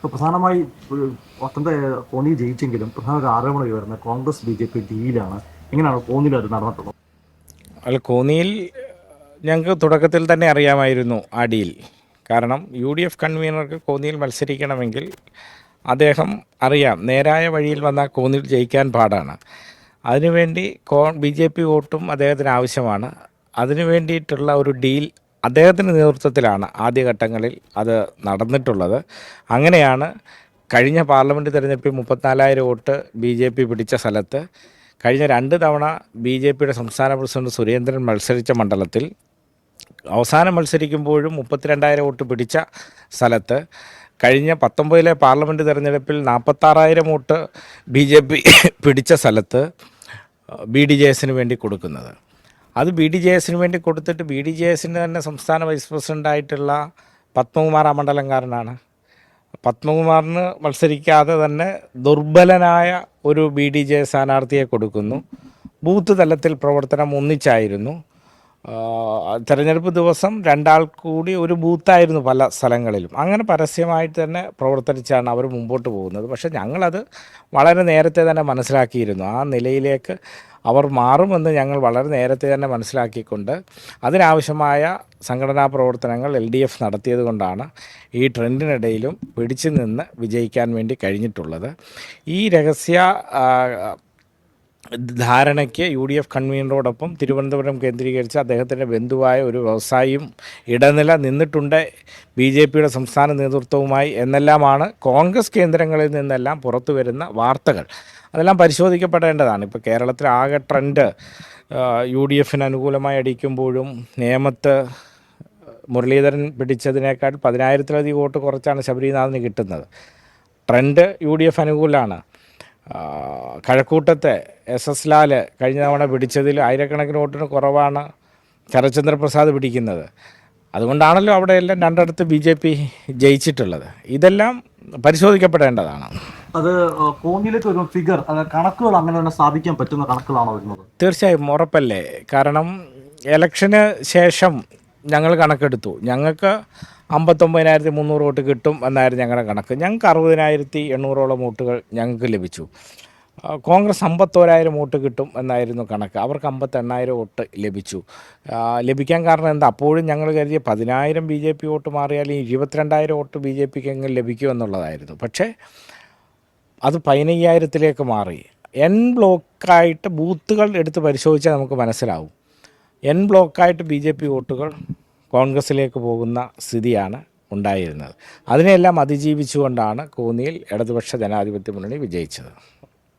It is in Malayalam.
ഇപ്പോൾ പ്രധാനമായി പത്തനംതിട്ട കോന്നി ജയിച്ചെങ്കിലും പ്രധാന ഒരു ആരോപണം വരുന്ന കോൺഗ്രസ് ബി ജെ പി ഡീലാണ്. എങ്ങനെയാണ് കോന്നിയിൽ അത് നടന്നിട്ടുള്ളത്? അല്ല, കോന്നിയിൽ ഞങ്ങൾക്ക് തുടക്കത്തിൽ തന്നെ അറിയാമായിരുന്നു ആ ഡീൽ. കാരണം UDF കൺവീനർക്ക് കോന്നിയിൽ മത്സരിക്കണമെങ്കിൽ അദ്ദേഹം അറിയാം, നേരായ വഴിയിൽ വന്നാൽ കോന്നിയിൽ ജയിക്കാൻ പാടാണ്. അതിനുവേണ്ടി BJP വോട്ടും അദ്ദേഹത്തിന് ആവശ്യമാണ്. അതിനു വേണ്ടിയിട്ടുള്ള ഒരു ഡീൽ അദ്ദേഹത്തിൻ്റെ നേതൃത്വത്തിലാണ് ആദ്യഘട്ടങ്ങളിൽ അത് നടന്നിട്ടുള്ളത്. അങ്ങനെയാണ് കഴിഞ്ഞ പാർലമെൻറ്റ് തിരഞ്ഞെടുപ്പിൽ 34,000 വോട്ട് BJP പിടിച്ച സ്ഥലത്ത് കഴിഞ്ഞ 2 തവണ BJPയുടെ സംസ്ഥാന പ്രസിഡന്റ് സുരേന്ദ്രൻ മത്സരിച്ച മണ്ഡലത്തിൽ അവസാനം മത്സരിക്കുമ്പോഴും 32,000 വോട്ട് പിടിച്ച സ്ഥലത്ത് കഴിഞ്ഞ 19 പാർലമെൻറ്റ് തിരഞ്ഞെടുപ്പിൽ 46,000 വോട്ട് BJP പിടിച്ച സ്ഥലത്ത് BDJSന് വേണ്ടി കൊടുക്കുന്നത്. അത് BDJSന് വേണ്ടി കൊടുത്തിട്ട് BDJSന് തന്നെ സംസ്ഥാന വൈസ് പ്രസിഡൻ്റായിട്ടുള്ള പത്മകുമാർ ആ മണ്ഡലംകാരനാണ്. പത്മകുമാറിന് മത്സരിക്കാതെ തന്നെ ദുർബലനായ ഒരു BDJ സ്ഥാനാർത്ഥിയെ കൊടുക്കുന്നു. ബൂത്ത് തലത്തിൽ പ്രവർത്തനം ഒന്നിച്ചായിരുന്നു. തെരഞ്ഞെടുപ്പ് ദിവസം 2 ആൾ കൂടി ഒരു ബൂത്തായിരുന്നു പല സ്ഥലങ്ങളിലും. അങ്ങനെ പരസ്യമായിട്ട് തന്നെ പ്രവർത്തിച്ചാണ് അവർ മുമ്പോട്ട് പോകുന്നത്. പക്ഷേ ഞങ്ങളത് വളരെ നേരത്തെ തന്നെ മനസ്സിലാക്കിയിരുന്നു. ആ നിലയിലേക്ക് അവർ മാറുമെന്ന് ഞങ്ങൾ വളരെ നേരത്തെ തന്നെ മനസ്സിലാക്കിക്കൊണ്ട് അതിനാവശ്യമായ സംഘടനാ പ്രവർത്തനങ്ങൾ LDF നടത്തിയത് കൊണ്ടാണ് ഈ ട്രെൻഡിനിടയിലും പിടിച്ചു നിന്ന് വിജയിക്കാൻ വേണ്ടി കഴിഞ്ഞിട്ടുള്ളത്. ഈ രഹസ്യ ധാരണയ്ക്ക് UDF കൺവീനറോടൊപ്പം തിരുവനന്തപുരം കേന്ദ്രീകരിച്ച് അദ്ദേഹത്തിൻ്റെ ബന്ധുവായ ഒരു വ്യവസായിയും ഇടനില നിന്നിട്ടുണ്ട്, BJPയുടെ സംസ്ഥാന നേതൃത്വവുമായി എന്നെല്ലാമാണ് കോൺഗ്രസ് കേന്ദ്രങ്ങളിൽ നിന്നെല്ലാം പുറത്തു വരുന്ന വാർത്തകൾ. അതെല്ലാം പരിശോധിക്കപ്പെടേണ്ടതാണ്. ഇപ്പോൾ കേരളത്തിൽ ആകെ ട്രെൻഡ് UDFന് അനുകൂലമായി അടിക്കുമ്പോഴും നേമത്ത് മുരളീധരൻ പിടിച്ചതിനേക്കാൾ 10,000-ലധികം വോട്ട് കുറച്ചാണ് ശബരിനാഥിന് കിട്ടുന്നത്. ട്രെൻഡ് UDF അനുകൂലമാണ്. കഴക്കൂട്ടത്തെ SS ലാൽ കഴിഞ്ഞ തവണ പിടിച്ചതിൽ ആയിരക്കണക്കിന് വോട്ടിന് കുറവാണ് ശരത്ചന്ദ്ര പ്രസാദ് പിടിക്കുന്നത്. അതുകൊണ്ടാണല്ലോ അവിടെയെല്ലാം 2 BJP ജയിച്ചിട്ടുള്ളത്. ഇതെല്ലാം പരിശോധിക്കപ്പെടേണ്ടതാണ്. അത് കോന്നിയിലേക്ക് ഒരു ഫിഗർ, കണക്കുകൾ അങ്ങനെ തന്നെ സ്ഥാപിക്കാൻ പറ്റുന്ന കണക്കുകളാണോ വരുന്നത്? തീർച്ചയായും ഉറപ്പല്ലേ. കാരണം ഇലക്ഷന് ശേഷം ഞങ്ങൾ കണക്കെടുത്തു. ഞങ്ങൾക്ക് 59,300 വോട്ട് കിട്ടും എന്നായിരുന്നു ഞങ്ങളുടെ കണക്ക്. ഞങ്ങൾക്ക് 60,800ഓളം വോട്ടുകൾ ഞങ്ങൾക്ക് ലഭിച്ചു. കോൺഗ്രസ് 51,000 വോട്ട് കിട്ടും എന്നായിരുന്നു കണക്ക്. അവർക്ക് 58,000 വോട്ട് ലഭിച്ചു. ലഭിക്കാൻ കാരണം എന്താ? അപ്പോഴും ഞങ്ങൾ കരുതിയ 10,000 BJP വോട്ട് മാറിയാൽ 22,000 വോട്ട് BJPക്ക് എങ്ങനെ ലഭിക്കുമെന്നുള്ളതായിരുന്നു. പക്ഷേ അത് 15,000-ലേക്ക് മാറി. ബ്ലോക്കായിട്ട് ബൂത്തുകൾ എടുത്ത് പരിശോധിച്ചാൽ നമുക്ക് മനസ്സിലാവും. ബ്ലോക്കായിട്ട് BJP വോട്ടുകൾ കോൺഗ്രസ്സിലേക്ക് പോകുന്ന സ്ഥിതിയാണ് ഉണ്ടായിരുന്നത്. അതിനെല്ലാം അതിജീവിച്ചുകൊണ്ടാണ് കോന്നിയിൽ ഇടതുപക്ഷ ജനാധിപത്യ മുന്നണി വിജയിച്ചത്.